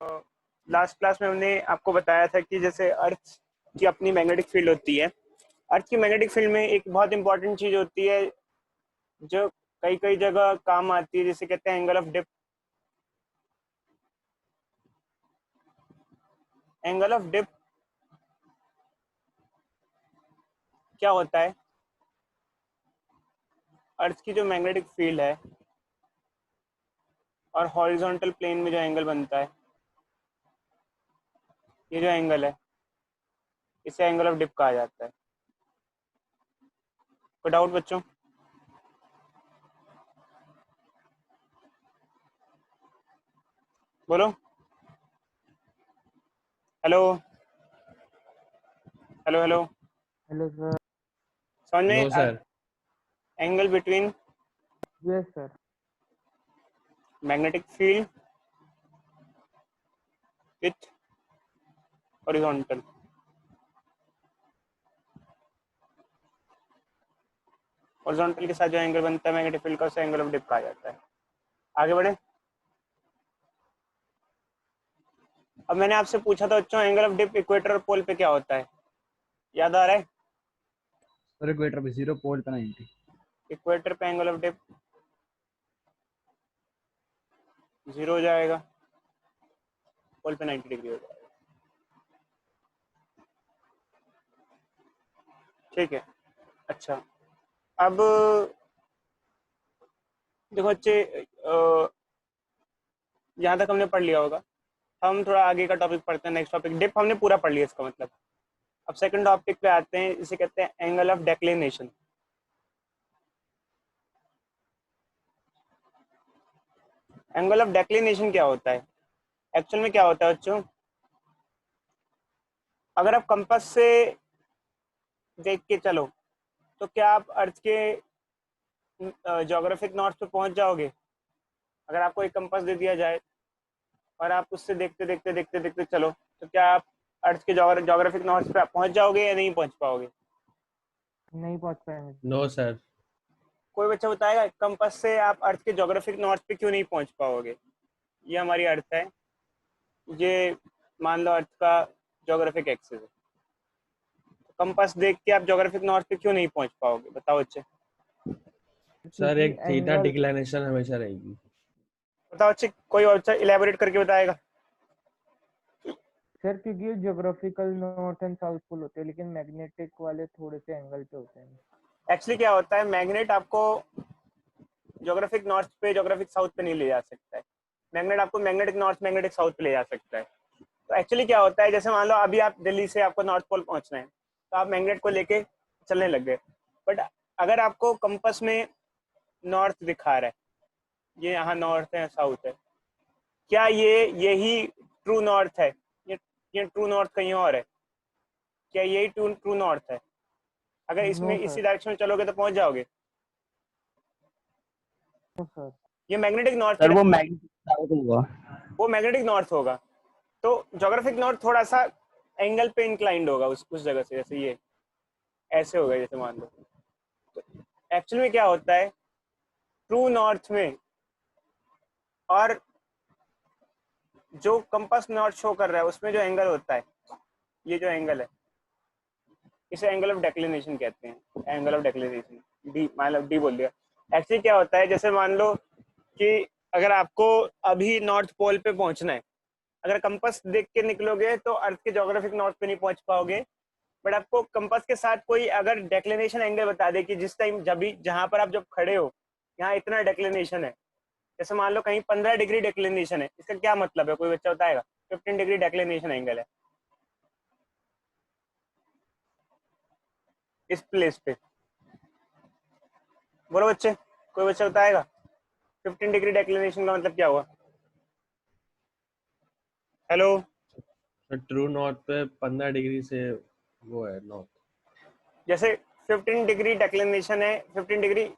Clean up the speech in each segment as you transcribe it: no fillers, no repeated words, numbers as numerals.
Last class में हमने आपको बताया था कि जैसे अर्थ की अपनी मैग्नेटिक फील्ड होती है। अर्थ की मैग्नेटिक फील्ड में एक बहुत इंपॉर्टेंट चीज होती है जो कई कई जगह काम आती है, जिसे कहते हैं angle of dip. Angle of dip क्या होता है? अर्थ की जो मैग्नेटिक फील्ड है और हॉरिजॉन्टल प्लेन में जो एंगल बनता है, ये जो एंगल है इसे एंगल ऑफ डिप कहा जाता है। कोई डाउट बच्चों? बोलो। Hello hello hello. Hello sir. समझ नो में? Sir. Angle between yes sir. Magnetic field with horizontal. Horizontal के साथ जो एंगल बनता है मैग्नेटिक फील्ड का, उसे एंगल ऑफ डिप कहा जाता है। आगे बढ़े। अब मैंने आपसे पूछा था बच्चों, एंगल ऑफ डिप इक्वेटर और पोल पे क्या होता है? याद आ रहा है? सर इक्वेटर पे 0, पोल पे 90। इक्वेटर पे एंगल ऑफ डिप 0 हो जाएगा, पोल पे 90 डिग्री हो जाएगा। ठीक है। अच्छा, अब देखो बच्चे, यहाँ तक हमने पढ़ लिया होगा। हम थोड़ा आगे का टॉपिक पढ़ते हैं। नेक्स्ट टॉपिक डिप हमने पूरा पढ़ लिया इसका मतलब। अब सेकंड टॉपिक पे आते हैं, इसे कहते हैं angle of declination. Angle of declination क्या होता है? एक्चुअल में क्या होता है बच्चों, अगर आप कंपास से देख के चलो तो क्या आप अर्थ के ज्योग्राफिक नॉर्थ पे पहुंच जाओगे? अगर आपको एक कंपास दे दिया जाए और आप उससे देखते देखते देखते देखते चलो, तो क्या आप अर्थ के ज्योग्राफिक नॉर्थ पे पहुंच जाओगे या नहीं पहुंच पाओगे? नहीं पहुंच पाएंगे। No sir. कोई बच्चा बताएगा कंपास से आप अर्थ के ज्योग्राफिक नॉर्थ पे क्यों नहीं पहुंच पाओगे? ये हमारी अर्थ है, ये मान लो अर्थ का ज्योग्राफिक एक्सिस है। कंपास देख के आप ज्योग्राफिक नॉर्थ पे क्यों नहीं पहुंच पाओगे? बताओ बच्चे। सर क्योंकि एक थीटा एंगल डिक्लाइनेशन हमेशा रहेगी। बताओ बच्चे, कोई और बच्चा इलेबोरेट करके बताएगा। सर क्योंकि geographical north and south pole होते हैं, लेकिन मैग्नेटिक वाले थोड़े से एंगल पे होते हैं। एक्चुअली क्या होता है, मैग्नेट आपको ज्योग्राफिक नॉर्थ पे ज्योग्राफिक साउथ पे नहीं ले जा सकता है। मैग्नेट आपको मैग्नेटिक नॉर्थ मैग्नेटिक साउथ पे ले जा सकता है। तो एक्चुअली क्या होता है, जैसे मान लो अभी आप दिल्ली से आपको नॉर्थ पोल पहुंचना है, तो आप मैग्नेट को लेके चलने लग गए। बट अगर आपको कंपास में नॉर्थ दिखा रहा है, ये यहाँ नॉर्थ है साउथ है, क्या यही ट्रू नॉर्थ है? ये ट्रू नॉर्थ कहीं और है? क्या यही ट्रू नॉर्थ है? अगर नो इसमें इसी सर। डायरेक्शन में चलोगे तो पहुंच जाओगे। No sir. ये मैग्नेटिक नॉर्थ की सर वो मैग्नेटिक साउथ होगा। वो मैग्नेटिक नॉर्थ होगा। तो ज्योग्राफिक नॉर्थ थोड़ा सा एंगल पे इंक्लाइंड होगा उस जगह से, जैसे ये ऐसे होगा, जैसे मान लो। तो एक्चुअली में क्या होता है, ट्रू नॉर्थ में और जो कंपास नॉर्थ शो कर रहा है उसमें जो एंगल होता है, ये जो एंगल है, इसे एंगल ऑफ डेक्लिनेशन कहते हैं। एंगल ऑफ डेक्लिनेशन डी, मतलब डी बोल दिया। एक्चुअली क्या होता है, जैसे मान लो कि अगर आपको अभी नॉर्थ पोल पे पहुंचना है, अगर कंपास देख के निकलोगे तो अर्थ के ज्योग्राफिक नॉर्थ पे नहीं पहुंच पाओगे। बट आपको कंपास के साथ कोई अगर डेक्लिनेशन एंगल बता दे कि जिस टाइम जब भी जहां पर आप जब खड़े हो यहाँ इतना डेक्लिनेशन है, जैसे मान लो कहीं 15 डिग्री डेक्लिनेशन है, इसका क्या मतलब है? कोई बच्चा बताएगा? 15 डिग्री डेक्लिनेशन एंगल है इस प्लेस पे। बोलो बच्चे, कोई बच्चा बताएगा 15 डिग्री डेक्लिनेशन का मतलब क्या हुआ? हेलो। सर ट्रू नॉर्थ पे 15 डिग्री से वो है नॉर्थ। जैसे 15 डिग्री डेक्लिनेशन है, 15 डिग्री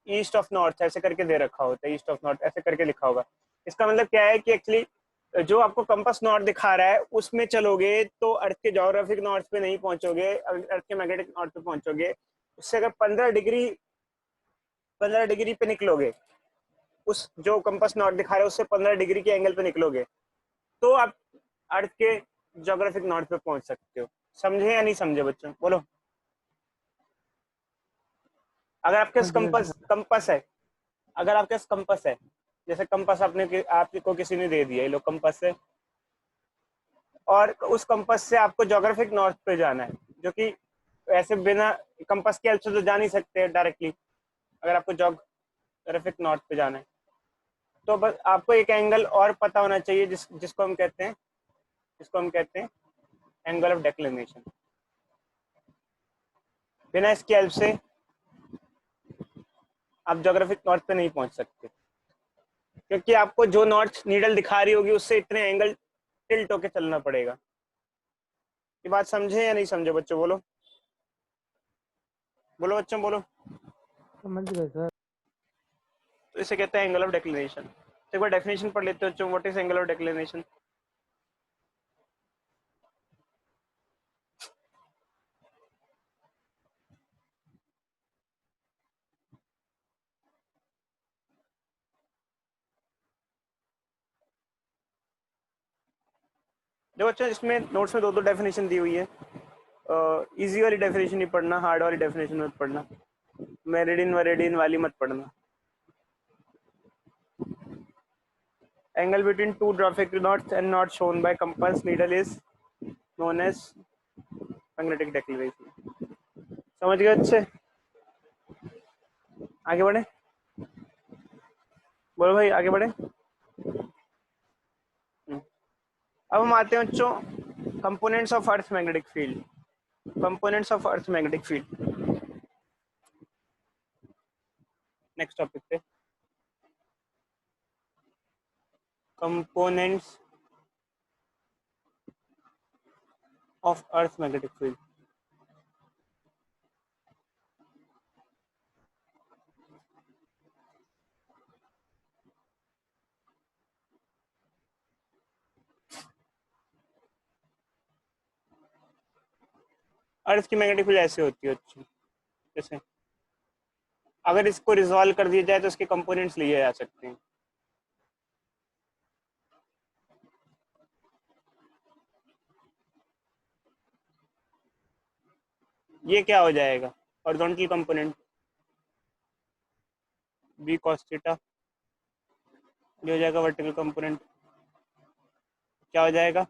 ईस्ट ऑफ नॉर्थ ऐसे करके दे रखा होता है, ईस्ट ऑफ नॉर्थ ऐसे करके लिखा होगा। इसका मतलब क्या है कि एक्चुअली जो आपको कंपास नॉर्थ दिखा रहा है उसमें चलोगे तो अर्थ के ज्योग्राफिक नॉर्थ पे नहीं पहुंचोगे, अर्थ के मैग्नेटिक नॉर्थ पे पहुंचोगे। उससे अगर 15 डिग्री पे निकलोगे, उस जो कंपास नॉर्थ दिखा रहा है उससे 15 डिग्री के एंगल पे निकलोगे, तो आप अर्थ के ज्योग्राफिक नॉर्थ पे पहुंच सकते हो। समझे या नहीं समझे बच्चों, बोलो। अगर आपके पास समझ गए कंपास सर। कंपास है, अगर आपके पास कंपास है, जैसे कंपास आपको किसी ने दे दिया, ये लो कंपास है, और उस कंपास से आपको ज्योग्राफिक नॉर्थ पे जाना है, जो कि ऐसे बिना कंपास की हेल्प से तो जा नहीं सकते डायरेक्टली। अगर आपको ज्योग्राफिक नॉर्थ पे जाना है तो बस आपको एक एंगल और पता होना चाहिए, जिसको हम कहते हैं एंगल ऑफ डिक्लिनेशन। बिना इसकी हेल्प से आप ज्योग्राफिक नॉर्थ पे नहीं पहुंच सकते, क्योंकि आपको जो नॉर्थ नीडल दिखा रही होगी उससे इतने एंगल टिल्ट होके चलना पड़ेगा। ये बात समझे या नहीं समझे बच्चों, बोलो बोलो बच्चों बोलो। समझ गए सर। तो इसे कहते हैं एंगल ऑफ डिक्लिनेशन। तो एक बार डेफिनेशन पढ़ लेते हो बच्चों, what is angle of declination. देखो बच्चों, इसमें नोट्स में दो दो डेफिनेशन दी हुई है। इजी वाली डेफिनेशन ही पढ़ना, हार्ड वाली डेफिनेशन मत पढ़ना, मेरिडियन वेरिडियन वाली मत पढ़ना। Angle between two geographic north and not shown by compass needle is known as magnetic declination. समझ गए अच्छे, आगे बढ़े, बोलो भाई आगे बढ़े। अब हम आते हैं बच्चों components of earth magnetic field. Components of earth magnetic field next topic पे। Components of earth magnetic field. Earth की मैग्नेटिक फील्ड ऐसे होती है बच्चों, जैसे अगर इसको रिजॉल्व कर दिया जाए तो इसके कंपोनेंट्स लिए जा सकते हैं। ये क्या हो जाएगा, horizontal component B cos theta, ये हो जाएगा वर्टिकल कंपोनेंट, क्या हो जाएगा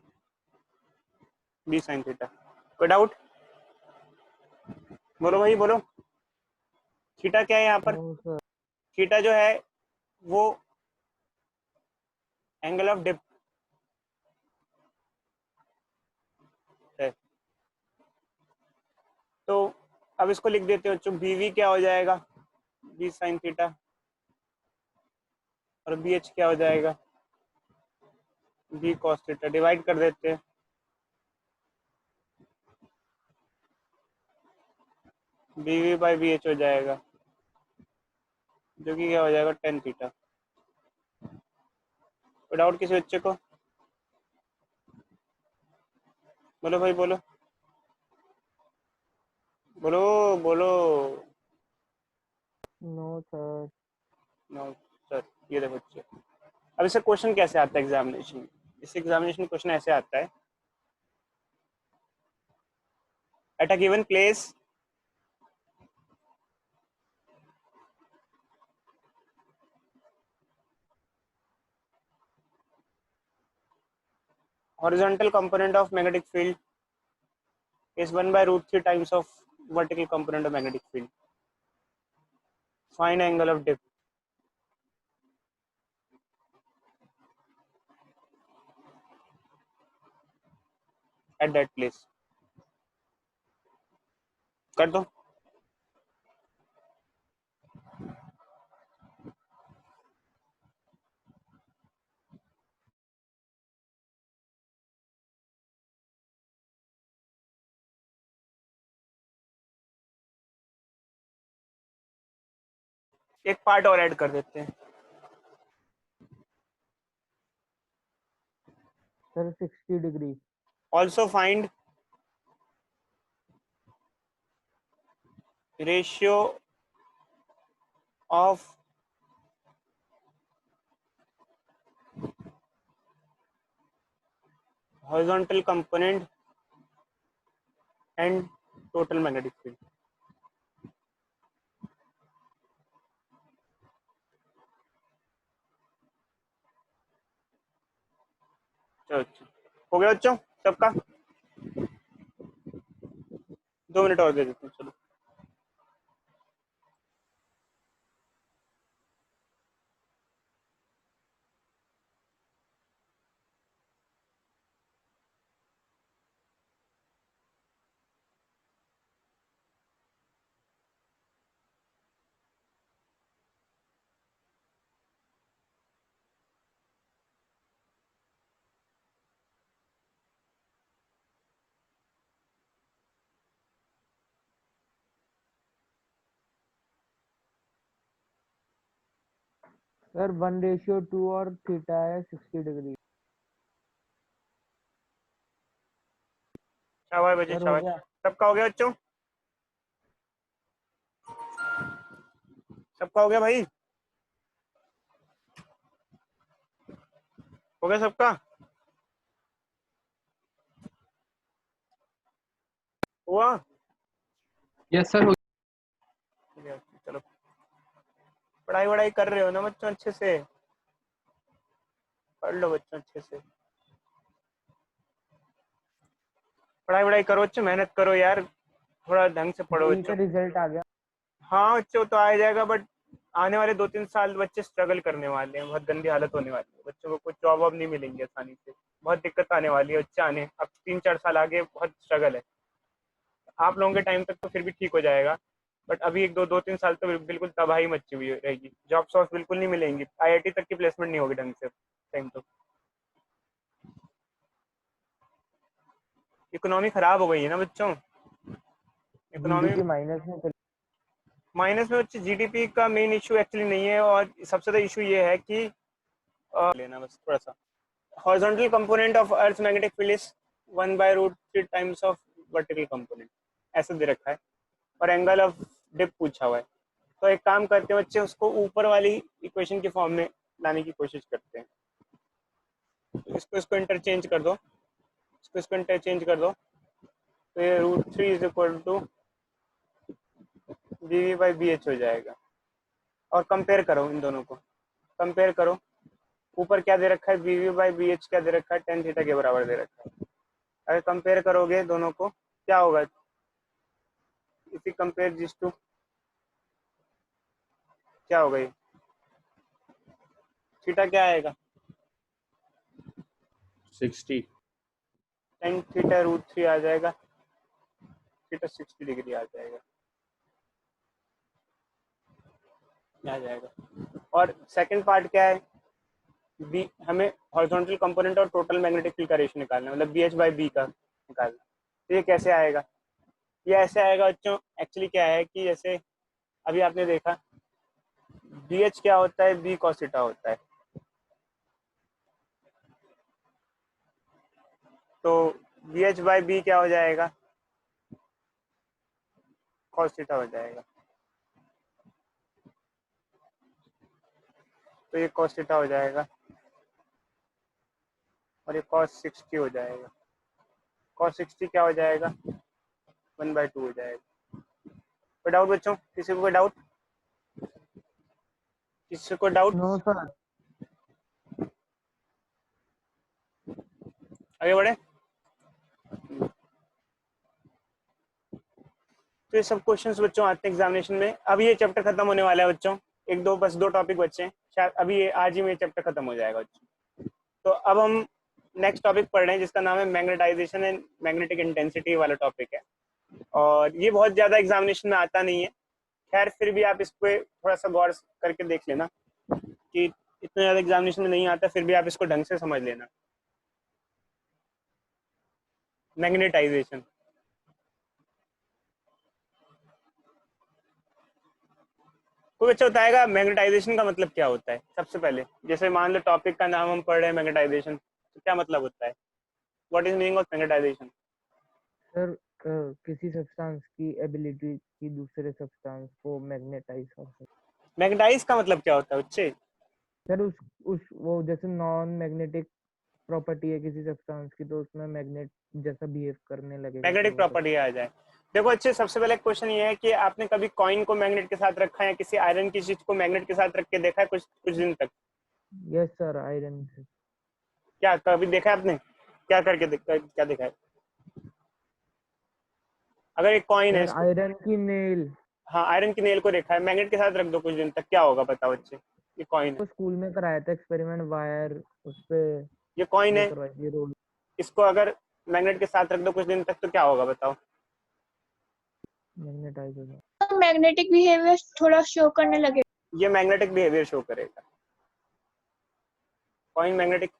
बी साइन थीटा। कोई डाउट, बोलो भाई बोलो। थीटा क्या है यहाँ पर, नो सर। थीटा जो है वो एंगल ऑफ डिप है। तो अब इसको लिख देते हो बच्चों, बी वी क्या हो जाएगा बी साइन थीटा, और बी एच क्या हो जाएगा बी कॉस थीटा। डिवाइड कर देते हैं, B V by B H हो जाएगा, जो कि क्या हो जाएगा टेन थीटा। कोई डाउट किसी बच्चे को, बोलो भाई बोलो बोलो बोलो। No sir. No sir. ये देखो बच्चे, अब इससे क्वेश्चन कैसे आता है एग्जामिनेशन में। इस एग्जामिनेशन क्वेश्चन ऐसे आता है, at a given place horizontal component of magnetic field is 1 by root 3 times of vertical component of magnetic field. Find angle of dip at that place. कर दो। एक पार्ट और ऐड कर देते हैं, sir 60 degree. also find ratio of horizontal component and total magnetic field. चलो हो गया बच्चों सबका? 2 मिनट और दे देते हैं चलो। सर 1:2 और थीटा है 60 डिग्री। शाबाश बच्चे सर हो शाबाश। गया। सबका हो गया बच्चों? सबका हो गया भाई? हो गया सबका? हुआ? Yes sir. चलो पढ़ाई वढ़ाई कर रहे हो ना बच्चों? अच्छे से पढ़ लो बच्चों, अच्छे से पढ़ाई वढ़ाई करो बच्चों, मेहनत करो यार, थोड़ा ढंग से पढ़ो जेई का बच्चों। रिजल्ट आ गया। हाँ बच्चों तो आ जाएगा, बट आने वाले 2-3 साल बच्चे स्ट्रगल करने वाले हैं, बहुत गंदी हालत होने वाली है बच्चों को, कुछ जॉब वॉब नहीं मिलेंगी आसानी से, बहुत दिक्कत आने वाली है बच्चे आने, अब 3-4 साल आगे बहुत स्ट्रगल है। आप लोगों के टाइम तक तो फिर भी ठीक हो जाएगा, बट अभी 1-2-3 साल तो बिल्कुल तबाही मची हुई रहेगी, जॉब सॉब बिल्कुल नहीं मिलेंगी, आईआईटी तक की प्लेसमेंट नहीं होगी ढंग से टाइम तो। इकोनॉमी खराब हो गई है ना बच्चों, इकोनॉमी जीडीपी माइनस में चली। माइनस में बच्चे। जीडीपी का मेन इशू एक्चुअली नहीं है, और सबसे ज़्यादा इशू ये है कि लेना बस थोड़ा सा, horizontal component of earth magnetic field is 1/√3 times of vertical component, ऐसे दे रखा है, और एंगल ऑफ डिप पूछा हुआ है। तो एक काम करते हैं बच्चे, उसको ऊपर वाली इक्वेशन की फॉर्म में लाने की कोशिश करते हैं। तो इसको इंटरचेंज कर दो, इसको इंटरचेंज कर दो, तो ये √3 इज इक्वल टू BV/BH हो जाएगा। और कंपेयर करो इन दोनों को, कंपेयर करो, ऊपर क्या दे रखा है, BV/BH क्या दे रखा है, tan थीटा के बराबर दे रखा है। अगर कंपेयर करोगे दोनों को क्या होगा, if you compare this two, क्या होगा ये, थीटा क्या आएगा, 60। tan थीटा √3 आ जाएगा, थीटा 60 डिग्री आ जाएगा, आ जाएगा। और सेकंड पार्ट क्या है, बी, हमें हॉरिजॉन्टल कंपोनेंट और टोटल मैग्नेटिक फील्ड का रेशियो निकालना है, मतलब BH/B का निकालना। तो ये कैसे आएगा, ये ऐसे आएगा बच्चों, एक्चुअली क्या है कि जैसे अभी आपने देखा BH क्या होता है, B cos थीटा होता है, तो BH/B क्या हो जाएगा, cos थीटा हो जाएगा, तो ये cos थीटा हो जाएगा, और ये cos 60 हो जाएगा, cos 60 क्या हो जाएगा, 1/2 हो जाएगा। कोई डाउट बच्चों, किसी को कोई डाउट, किसी को डाउट? No sir. आगे बढ़े। तो ये सब क्वेश्चंस बच्चों आते हैं एग्जामिनेशन में। अब ये चैप्टर खत्म होने वाला है बच्चों, बस दो टॉपिक बच्चे हैं शायद, अभी ये आज ही में चैप्टर खत्म हो जाएगा बच्चों। तो अब हम नेक्स्ट टॉपिक पढ़ रहे हैं जिसका नाम है मैग्नेटाइजेशन एंड मैग्नेटिक इंटेंसिटी वाला टॉपिक है, और ये बहुत ज्यादा एग्जामिनेशन में आता नहीं है, खैर फिर भी आप इस पे थोड़ा सा गौर करके देख लेना कि इतना ज्यादा एग्जामिनेशन में नहीं आता, फिर भी आप इसको ढंग से समझ लेना। मैग्नेटाइजेशन, कोई बच्चा बताएगा मैग्नेटाइजेशन का मतलब क्या होता है? सबसे पहले जैसे मान लो टॉपिक का नाम हम पढ़ रहे हैं मैग्नेटाइजेशन, तो क्या मतलब होता है, what is meaning of magnetization? Sir किसी सब्सटेंस की एबिलिटी की दूसरे सब्सटेंस को मैग्नेटाइज कर सकते। मैग्नेटाइज का मतलब क्या होता है बच्चे? सर उस वो जैसे नॉन मैग्नेटिक प्रॉपर्टी है किसी सब्सटेंस की तो उसमें मैग्नेट जैसा बिहेव करने लगेगा मैग्नेटिक तो वो प्रॉपर्टी आ जाए। देखो अच्छे, सबसे पहले क्वेश्चन ये है कि आपने कभी कॉइन को मैग्नेट के साथ रखा है या किसी आयरन की चीज को मैग्नेट के साथ रख के देखा है कुछ कुछ दिन तक? यस सर, आयरन से। क्या कभी देखा है आपने? क्या क्या देखा है? अगर एक कॉइन है सर इसको, आयरन की नेल, हाँ आयरन की नेल को देखा है, मैग्नेट के साथ रख दो कुछ दिन तक, क्या होगा बताओ अच्छे? ये कॉइन है, तो स्कूल में कराया था एक्सपेरिमेंट, वायर उस पे ये कॉइन वो है, करवाई थी रोल, इसको अगर मैग्नेट के साथ रख दो कुछ दिन तक तो क्या होगा बताओ? मैग्नेटाइज हो जाए। मैग्नेटिक बिहेवियर थोड़ा शो करने लगे। ये मैग्नेटिक बिहेवियर शो करेगा, कॉइन मैग्नेटिक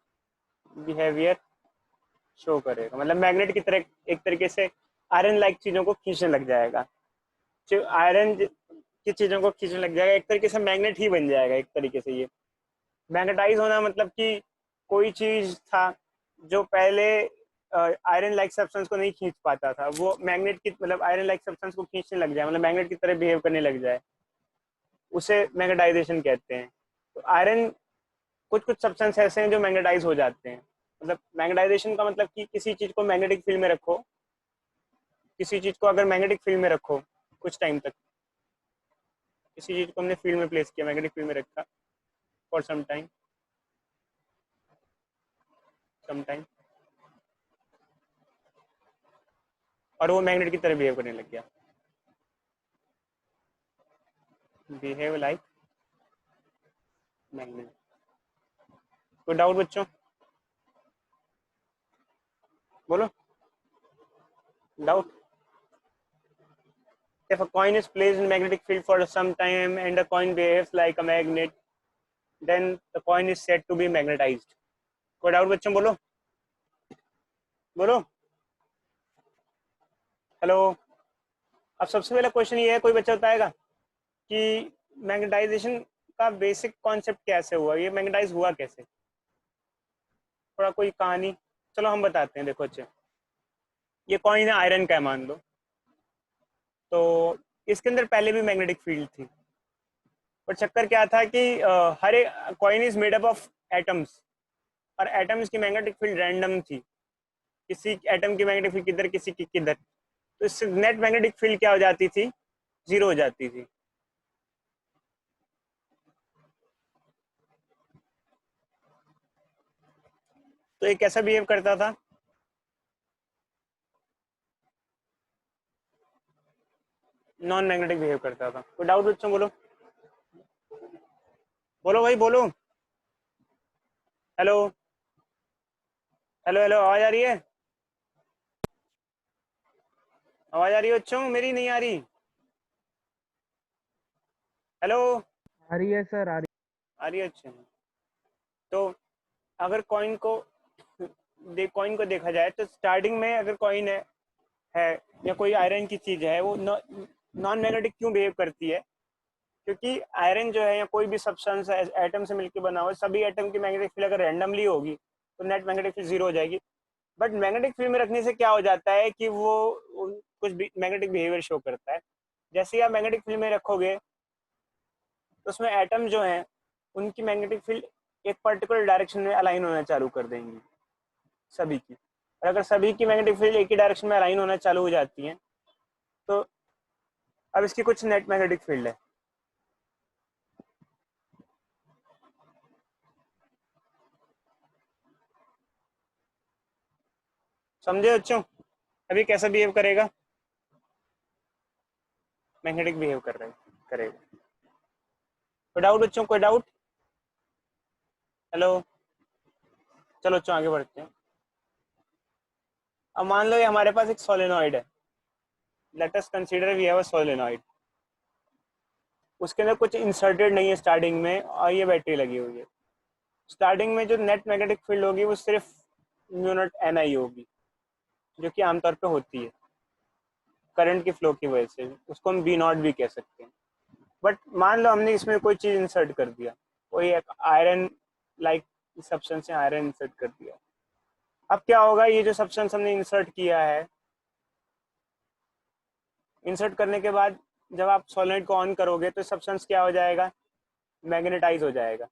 बिहेवियर शो करेगा, मतलब मैग्नेट की तरह एक तरीके से आयरन लाइक चीजों को खींचने लग जाएगा, जो आयरन की चीजों को खींचने लग जाएगा, एक तरीके से मैग्नेट ही बन जाएगा एक तरीके से। ये मैग्नेटाइज होना मतलब कि कोई चीज था जो पहले आयरन लाइक सब्सटेंस को नहीं खींच पाता था, वो मैग्नेट की मतलब आयरन लाइक सब्सटेंस को खींचने लग जाए, मतलब मैग्नेट की तरह बिहेव करने लग जाए, उसे मैग्नेटाइजेशन कहते हैं। तो आयरन, कुछ कुछ सब्सटेंस ऐसे हैं जो मैग्नेटाइज हो जाते हैं, मतलब मैग्नेटाइजेशन का मतलब कि किसी चीज को मैग्नेटिक फील्ड में रखो, किसी चीज को अगर मैग्नेटिक फील्ड में रखो कुछ टाइम तक, किसी चीज को हमने फील्ड में प्लेस किया, मैग्नेटिक फील्ड में रखा फॉर सम टाइम, और वो मैग्नेट की तरह बिहेव करने लग गया, बिहेव लाइक मैग्नेट। कोई डाउट बच्चों? बोलो doubt. If a coin is placed in magnetic field for some time and the coin behaves like a magnet, then the coin is said to be magnetized. कोई doubt बच्चों? बोलो बोलो, hello. अब सबसे पहला क्वेश्चन ये है, कोई बच्चा बताएगा कि मैग्नेटाइजेशन का बेसिक कॉन्सेप्ट कैसे हुआ, ये मैग्नेटाइज हुआ कैसे? थोड़ा कोई कहानी, चलो हम बताते हैं। देखो अच्छे, ये कॉइन है, आयरन का है मान लो, तो इसके अंदर पहले भी मैग्नेटिक फील्ड थी, पर चक्कर क्या था कि हर एक coin is made up of atoms, और एटम्स की मैग्नेटिक फील्ड रैंडम थी, किसी एटम की मैग्नेटिक फील्ड किधर, किसी की किधर, तो इससे नेट मैग्नेटिक फील्ड क्या हो जाती थी? जीरो हो जाती थी। तो ये कैसा बिहेव करता था? नॉन मैग्नेटिक बिहेव करता था। कोई डाउट बच्चों? बोलो बोलो भाई बोलो, हेलो हेलो हेलो, आवाज आ रही है? आवाज आ रही है बच्चों? मेरी नहीं आ रही। हेलो, आ रही है सर, आ रही आ रही है? अच्छा, तो अगर कॉइन को देखा जाए तो स्टार्टिंग में अगर कॉइन है या कोई आयरन की चीज है, वो नॉन मैग्नेटिक क्यों बिहेव करती है? क्योंकि आयरन जो है या कोई भी सब्सटेंस है एटम से मिलकर बना हुआ है, सभी एटम की मैग्नेटिक फील्ड अगर रैंडमली होगी तो नेट मैग्नेटिक फील्ड जीरो हो जाएगी। बट मैग्नेटिक फील्ड में रखने से क्या हो जाता है कि वो कुछ मैग्नेटिक बिहेवियर शो करता है। जैसे ही आप मैग्नेटिक फील्ड में रखोगे तो उसमें एटम जो हैं उनकी मैग्नेटिक फील्ड एक पर्टिकुलर डायरेक्शन में अलाइन होना चालू कर देंगी, सभी की। और अगर सभी की मैग्नेटिक फील्ड एक ही डायरेक्शन में अलाइन होना चालू हो जाती है तो अब इसकी कुछ नेट मैग्नेटिक फील्ड है। समझे बच्चों? अभी कैसा बिहेव करेगा? मैग्नेटिक बिहेव करेगा। कोई डाउट बच्चों? कोई डाउट? हेलो, चलो बच्चों आगे बढ़ते हैं। अब मान लो ये हमारे पास एक सोलेनॉइड है, let us consider we have a solenoid, उसके अंदर कुछ इंसर्टेड नहीं है स्टार्टिंग में, और ये बैटरी लगी हुई है। स्टार्टिंग में जो नेट मैग्नेटिक फील्ड होगी वो सिर्फ म्यू नॉट एन आई होगी, जो कि आमतौर पे होती है करंट की फ्लो की वजह से, उसको हम बी नॉट भी कह सकते हैं। बट मान लो हमने इसमें कोई चीज इंसर्ट कर दिया, कोई एक आयरन लाइक सब्सटेंस है, आयरन इंसर्ट कर दिया। अब क्या होगा, ये जो सब्सटेंस हमने इंसर्ट किया है, इंसर्ट करने के बाद जब आप सोलेनॉइड को ऑन करोगे तो सब्सटेंस क्या हो जाएगा? मैग्नेटाइज हो जाएगा।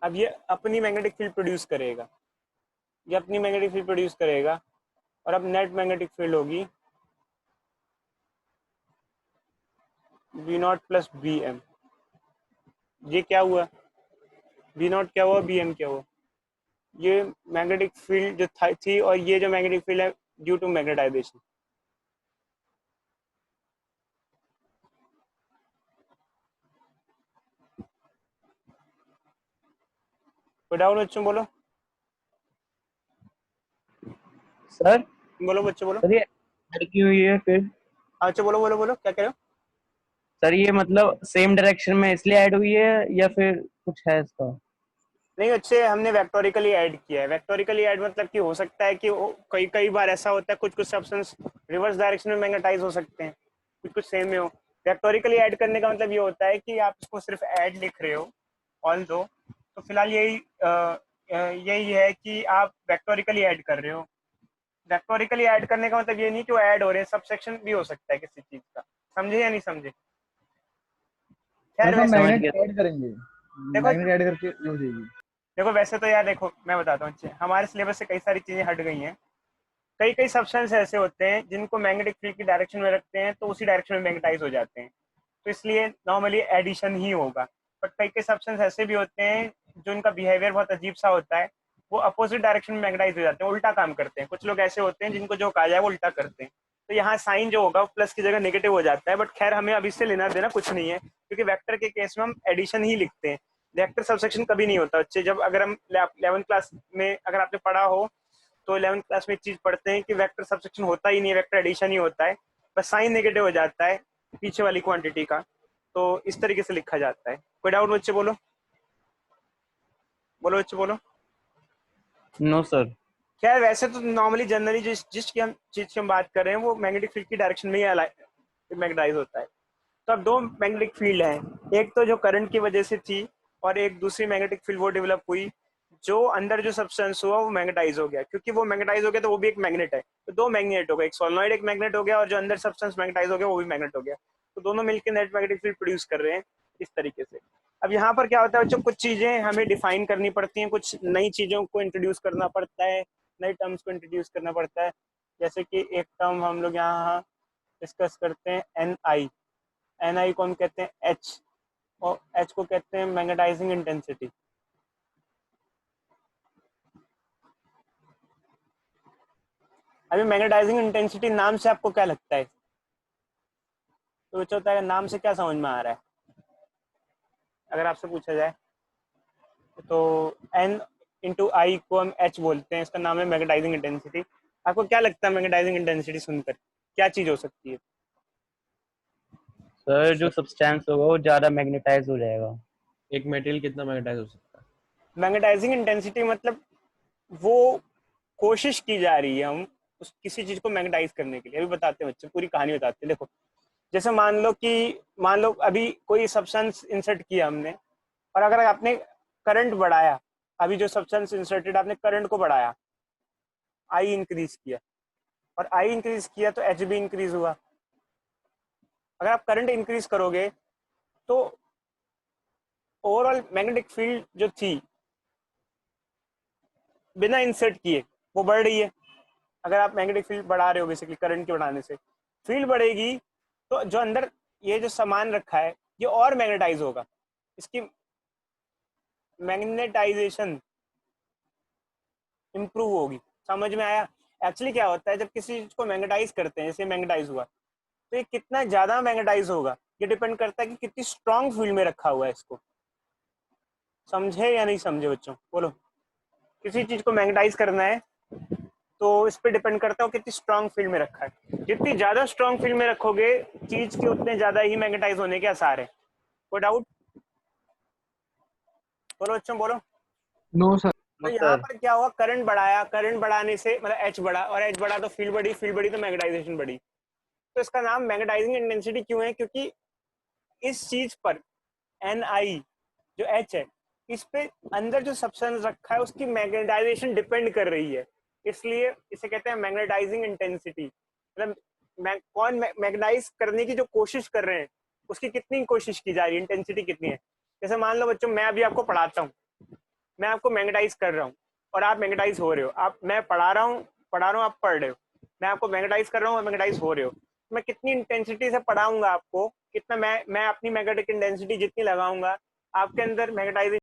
अब ये अपनी मैग्नेटिक फील्ड प्रोड्यूस करेगा, ये अपनी मैग्नेटिक फील्ड प्रोड्यूस करेगा, और अब नेट मैग्नेटिक फील्ड होगी B naught plus B M. ये क्या हुआ, बी नॉट क्या हुआ, बी एम क्या हुआ, ये मैग्नेटिक फील्ड जो थी, और ये जो मैग्नेटिक फील्ड है ड्यू टू मैग्नेटाइजेशन। कोई डाउट बच्चों, बोलो सर बोलो बच्चों बोलो। सर ये ऐड की हुई है फिर? अच्छा बोलो बोलो बोलो, क्या कह रहे हो? सर ये मतलब सेम डायरेक्शन में इसलिए ऐड हुई है या फिर कुछ है इसका? नहीं, अच्छे हमने वेक्टोरिकली ऐड किया है। वेक्टोरिकली ऐड मतलब कि हो सकता है कि कई कई बार ऐसा होता है, कुछ कुछ सब्सटेंस रिवर्स डायरेक्शन में मैग्नेटाइज हो सकते हैं, कुछ कुछ सेम में हो। वेक्टोरिकली ऐड करने का मतलब ये होता है कि आप इसको सिर्फ ऐड लिख रहे हो ऑल दो, तो फिलहाल यही है कि आप वेक्टोरिकली ऐड कर रहे हो। वेक्टोरिकली ऐड करने का मतलब ये नहीं कि वो ऐड हो रहे हैं, सबसेक्शन भी हो सकता है किसी चीज का। समझे या नहीं समझे? खैर हम वैसे मैग्नेट ऐड करेंगे, देखो मैग्नेट ऐड करके यूज होगी। देखो वैसे तो यार, देखो मैं बताता हूँ, हमारे सिलेबस से कई सारी चीजें हट गई हैं। कई कई सब्सटेंस ऐसे होते हैं जिनको मैग्नेटिक फील्ड की डायरेक्शन में रखते हैं तो उसी डायरेक्शन में मैग्नेटाइज हो जाते हैं, तो इसलिए नॉर्मली एडिशन ही होगा। बट कई कई सब्सटेंस ऐसे भी होते हैं जो इनका बिहेवियर बहुत अजीब सा होता है, वो अपोजिट डायरेक्शन में मैग्नेटाइज हो जाते हैं, उल्टा काम करते हैं। कुछ लोग ऐसे होते हैं जिनको जो कहा जाए वो उल्टा करते हैं, तो यहाँ साइन जो होगा प्लस की जगह नेगेटिव हो जाता है। बट खैर हमें अब इससे लेना देना कुछ नहीं है, क्योंकि वेक्टर के केस में हम एडिशन ही लिखते हैं, वेक्टर सबसेक्शन कभी नहीं होता बच्चे। जब अगर हम 11th क्लास में अगर आपने पढ़ा हो तो 11th क्लास में एक चीज पढ़ते हैं कि वेक्टर सबसेक्शन होता ही नहीं है, वेक्टर एडिशन ही होता है, बस साइन नेगेटिव हो जाता है पीछे वाली क्वांटिटी का, तो इस तरीके से लिखा जाता है। कोई डाउट बच्चे, बोलो बोलो बच्चे बोलो। No sir. खैर वैसे तो नॉर्मली जनरली जिस चीज की हम बात कर रहे हैं वो मैग्नेटिक फील्ड की डायरेक्शन में ही मैग्नेटाइज होता है। तो अब दो मैग्नेटिक फील्ड हैं, एक तो जो करंट की वजह से थी, और एक दूसरी मैग्नेटिक फील्ड वो डेवलप हुई जो अंदर जो सब्सटेंस हुआ वो मैग्नेटाइज हो गया। क्योंकि वो मैग्नेटाइज हो गया तो वो भी एक मैग्नेट है, तो दो मैग्नेट हो गए, एक सोलेनॉइड एक मैग्नेट हो गया, और जो अंदर सब्सटेंस मैग्नेटाइज हो गया वो भी मैग्नेट हो गया, तो दोनों मिलकर नेट मैग्नेटिक फील्ड प्रोड्यूस कर रहे हैं इस तरीके से। अब यहाँ पर क्या होता है बच्चों, कुछ चीजें हमें डिफाइन करनी पड़ती हैं, कुछ नई चीजों को इंट्रोड्यूस करना पड़ता है, नई टर्म्स को इंट्रोड्यूस करना पड़ता है। जैसे कि एक टर्म हम लोग यहाँ डिस्कस करते हैं, एन आई को हम कहते हैं एच, और एच को कहते हैं मैग्नेटाइजिंग इंटेंसिटी। अभी मैग्नेटाइजिंग इंटेंसिटी नाम से आपको क्या लगता है? तो बच्चों होता है, नाम से क्या समझ में आ रहा है अगर आपसे पूछा जाए? तो एन इंटू आई को हम एच बोलते हैं, इसका नाम है मैग्नेटाइजिंग इंटेंसिटी। आपको क्या लगता है मैग्नेटाइजिंग इंटेंसिटी सुनकर क्या चीज हो सकती है? सर जो सब्सटेंस होगा वो ज्यादा मैग्नेटाइज हो जाएगा। एक मेटेरियल कितना मैग्नेटाइज हो सकता है? मैग्नेटाइजिंग इंटेंसिटी मतलब वो कोशिश की जा रही है हम उस किसी चीज को मैग्नेटाइज करने के लिए। अभी बताते हैं बच्चे, पूरी कहानी बताते हैं। देखो जैसे मान लो अभी कोई सब्सटेंस इंसर्ट किया हमने, और अगर आपने करंट बढ़ाया, अभी जो सब्सटेंस इंसर्टेड आपने करंट को बढ़ाया, आई इंक्रीज किया, और आई इंक्रीज किया तो एच भी इंक्रीज हुआ। अगर आप करंट इंक्रीज करोगे तो ओवरऑल मैग्नेटिक फील्ड जो थी बिना इंसर्ट किए वो बढ़ रही है। अगर आप मैग्नेटिक फील्ड बढ़ा रहे हो बेसिकली करंट के बढ़ाने से, फील्ड बढ़ेगी तो जो अंदर ये जो सामान रखा है ये और मैग्नेटाइज होगा, इसकी मैग्नेटाइजेशन इंप्रूव होगी। समझ में आया? एक्चुअली क्या होता है, जब किसी चीज को मैग्नेटाइज करते हैं, जैसे मैग्नेटाइज हुआ, तो ये कितना ज्यादा मैग्नेटाइज होगा ये डिपेंड करता है कि कितनी स्ट्रॉन्ग फील्ड में रखा हुआ है इसको। समझे या नहीं समझे बच्चों, बोलो। किसी चीज को मैग्नेटाइज करना है तो इस पे डिपेंड करता है कितनी स्ट्रॉन्ग फील्ड में रखा है। जितनी ज्यादा स्ट्रॉन्ग फील्ड में रखोगे चीज के, उतने ज्यादा ही मैग्नेटाइज होने के आसार है। कोई डाउट? बोलो बच्चों बोलो। No sir. तो यहाँ पर क्या हुआ, करंट बढ़ाया, करंट बढ़ाने से मतलब एच बढ़ा, और एच बढ़ा तो फील्ड बढ़ी, फील्ड बढ़ी तो मैग्नेटाइजेशन बढ़ी। तो इसका नाम मैग्नेटाइजिंग इंटेंसिटी क्यों है? क्योंकि इस चीज पर एन आई जो एच है, इस पे अंदर जो सब्सटेंस रखा है उसकी मैग्नेटाइजेशन डिपेंड कर रही है, इसलिए इसे कहते हैं मैग्नेटाइजिंग इंटेंसिटी। मतलब कौन मैग्नेटाइज करने की जो कोशिश कर रहे हैं उसकी कितनी कोशिश की जा रही है, इंटेंसिटी कितनी है। जैसे मान लो बच्चों मैं अभी आपको पढ़ाता हूँ, मैं आपको मैग्नेटाइज कर रहा हूँ और आप मैग्नेटाइज हो रहे हो, आप मैं पढ़ा रहा हूँ आप पढ़ रहे हो, मैं आपको मैग्नेटाइज कर रहा हूँ, मैग्नेटाइज हो रहे हो। मैं कितनी इंटेंसिटी से पढ़ाऊंगा आपको, कितना मैं अपनी मैग्नेटिक इंटेंसिटी जितनी लगाऊंगा, आपके अंदर मैग्नेटाइज